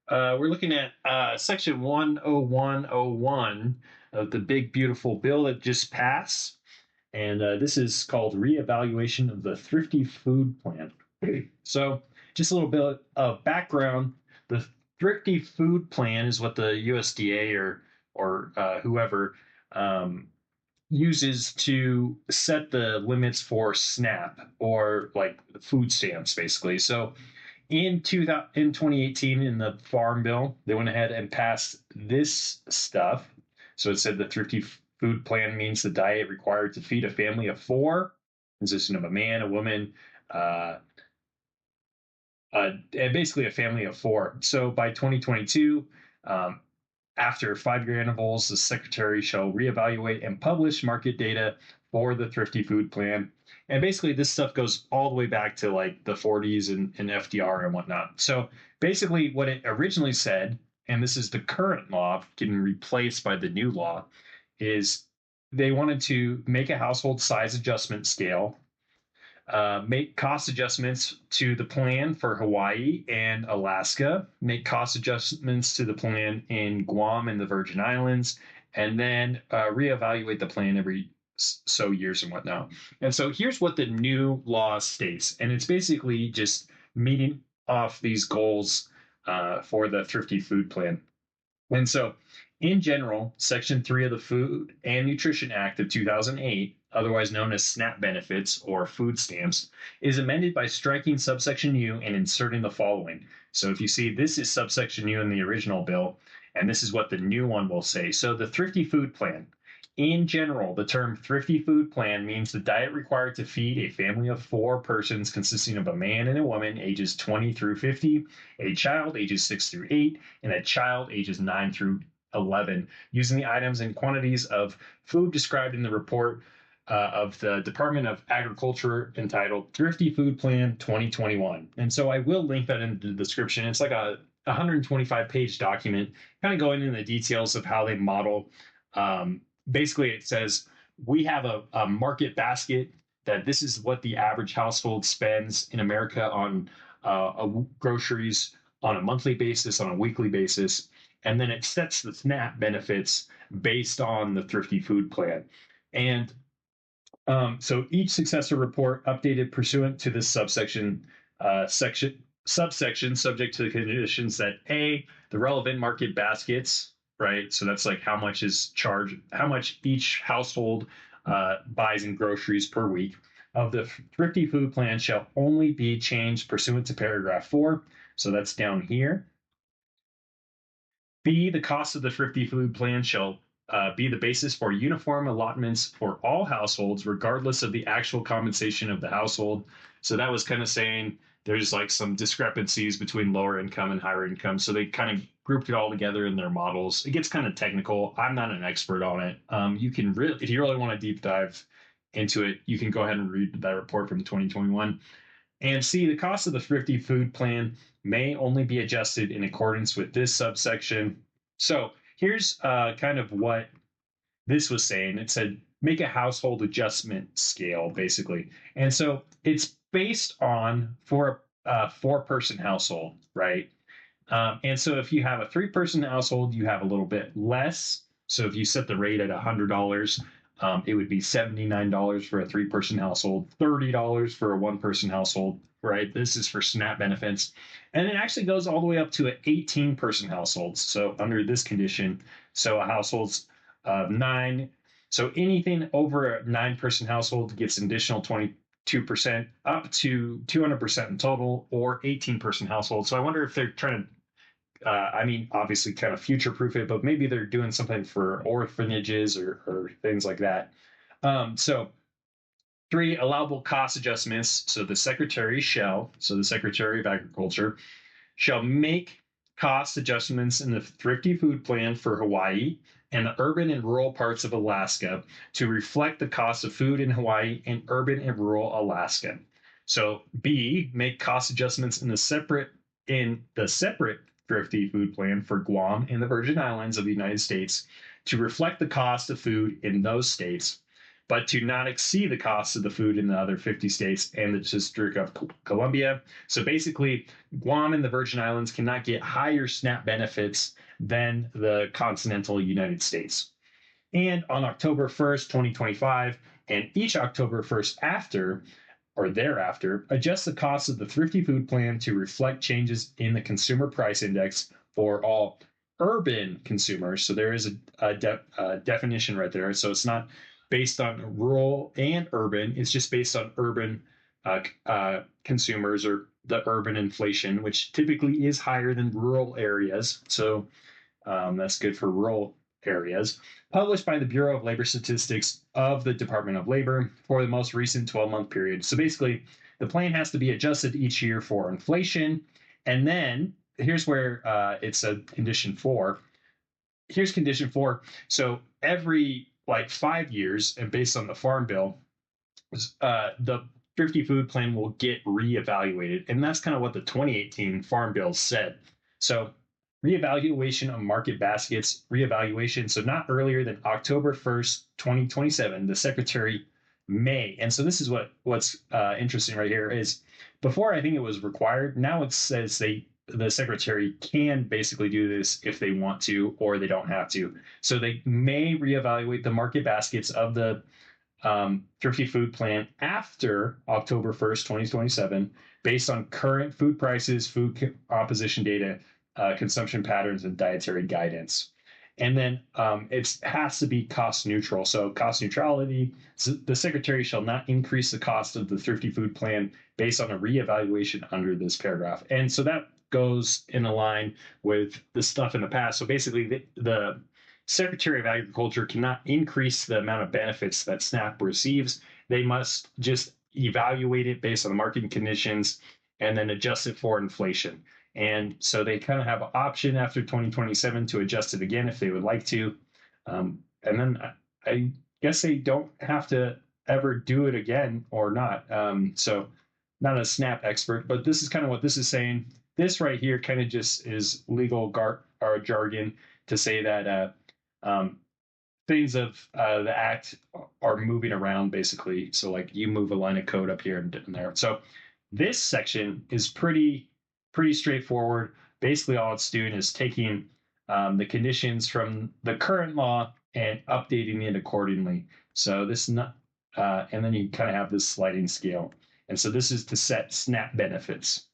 We're looking at Section 10101 of the big, beautiful bill that just passed. And this is called Reevaluation of the Thrifty Food Plan. So, just a little bit of background. The Thrifty Food Plan is what the USDA or whoever uses to set the limits for SNAP or like food stamps, basically. So, in 2018 in the Farm Bill, they went ahead and passed this stuff. So it said the Thrifty Food Plan means the diet required to feed a family of four, consisting of a man, a woman, uh, and basically a family of four. So by 2022, um, after 5 year intervals, the secretary shall reevaluate and publish market data for the Thrifty Food Plan. And basically, this stuff goes all the way back to like the 40s and FDR and whatnot. So basically, what it originally said, and this is the current law getting replaced by the new law, is they wanted to make a household size adjustment scale, make cost adjustments to the plan for Hawaii and Alaska, make cost adjustments to the plan in Guam and the Virgin Islands, and then reevaluate the plan every so years and whatnot. And so here's what the new law states, and it's basically just meeting off these goals for the Thrifty Food Plan. And so, in general, Section 3 of the Food and Nutrition Act of 2008, otherwise known as SNAP benefits or food stamps, is amended by striking subsection U and inserting the following. So, if you see, this is subsection U in the original bill, and this is what the new one will say. So, the Thrifty Food Plan. In general, the term Thrifty Food Plan means the diet required to feed a family of four persons consisting of a man and a woman ages 20 through 50, a child ages 6 through 8, and a child ages 9 through 11, using the items and quantities of food described in the report of the Department of Agriculture entitled Thrifty Food Plan 2021. And so I will link that in the description. It's like a 125-page document, kind of going into the details of how they model. Basically, it says we have a market basket that this is what the average household spends in America on groceries on a monthly basis, on a weekly basis, and then it sets the SNAP benefits based on the Thrifty Food Plan. And so each successor report updated pursuant to this subsection subject to the conditions that A, the relevant market baskets, right? So that's like how much is charged, how much each household buys in groceries per week of the Thrifty Food Plan shall only be changed pursuant to paragraph 4. So that's down here. B, the cost of the Thrifty Food Plan shall be the basis for uniform allotments for all households, regardless of the actual compensation of the household. So that was kind of saying there's like some discrepancies between lower income and higher income. So they kind of grouped it all together in their models. It gets kind of technical. I'm not an expert on it. You can really, if you really want to deep dive into it, you can go ahead and read that report from 2021. And C, the cost of the Thrifty Food Plan may only be adjusted in accordance with this subsection. So here's kind of what this was saying. It said make a household adjustment scale, basically. And so it's based on for a four-person household, right? And so if you have a three-person household, you have a little bit less. So if you set the rate at $100, it would be $79 for a three-person household, $30 for a one-person household, right? This is for SNAP benefits. And it actually goes all the way up to an 18-person household. So under this condition, so a household's nine. So anything over a nine-person household gets an additional 22% up to 200% in total, or 18-person household. So I wonder if they're trying to I mean, obviously, kind of future proof it, but maybe they're doing something for orphanages or things like that. So, three, allowable cost adjustments. So, the Secretary of Agriculture shall make cost adjustments in the Thrifty Food Plan for Hawaii and the urban and rural parts of Alaska to reflect the cost of food in Hawaii and urban and rural Alaska. So, B, make cost adjustments in the separate Thrifty Food Plan for Guam and the Virgin Islands of the United States to reflect the cost of food in those states. but to not exceed the cost of the food in the other 50 states and the District of Columbia. So basically, Guam and the Virgin Islands cannot get higher SNAP benefits than the continental United States. And on October 1st, 2025, and each October 1st after or thereafter, adjust the cost of the Thrifty Food Plan to reflect changes in the Consumer Price Index for all urban consumers. So there is a definition right there. So it's not based on rural and urban, it's just based on urban consumers or the urban inflation, which typically is higher than rural areas. So that's good for rural areas. Published by the Bureau of Labor Statistics of the Department of Labor for the most recent 12-month period. So basically, the plan has to be adjusted each year for inflation. And then here's where it's a condition 4. Here's condition 4. So every like 5 years, and based on the Farm Bill, the Thrifty Food Plan will get reevaluated. And that's kind of what the 2018 Farm Bill said. So reevaluation of market baskets, reevaluation. So not earlier than October 1st, 2027, the secretary may. And so this is what's interesting right here is before I think it was required. Now it says the secretary can basically do this if they want to, or they don't have to. So they may reevaluate the market baskets of the Thrifty Food Plan after October 1st, 2027, based on current food prices, food composition data, consumption patterns, and dietary guidance. And then it has to be cost neutral. So cost neutrality, so the secretary shall not increase the cost of the Thrifty Food Plan based on a reevaluation under this paragraph. And so that goes in a line with the stuff in the past. So basically the Secretary of Agriculture cannot increase the amount of benefits that SNAP receives. They must just evaluate it based on the market conditions and then adjust it for inflation. And so they kind of have an option after 2027 to adjust it again if they would like to. And then I guess they don't have to ever do it again or not. So not a SNAP expert, but this is kind of what this is saying. This right here kind of just is legal or jargon to say that things of the act are moving around basically. So like you move a line of code up here and there. So this section is pretty straightforward. Basically, all it's doing is taking the conditions from the current law and updating it accordingly. So this not, and then you kind of have this sliding scale. And so this is to set SNAP benefits.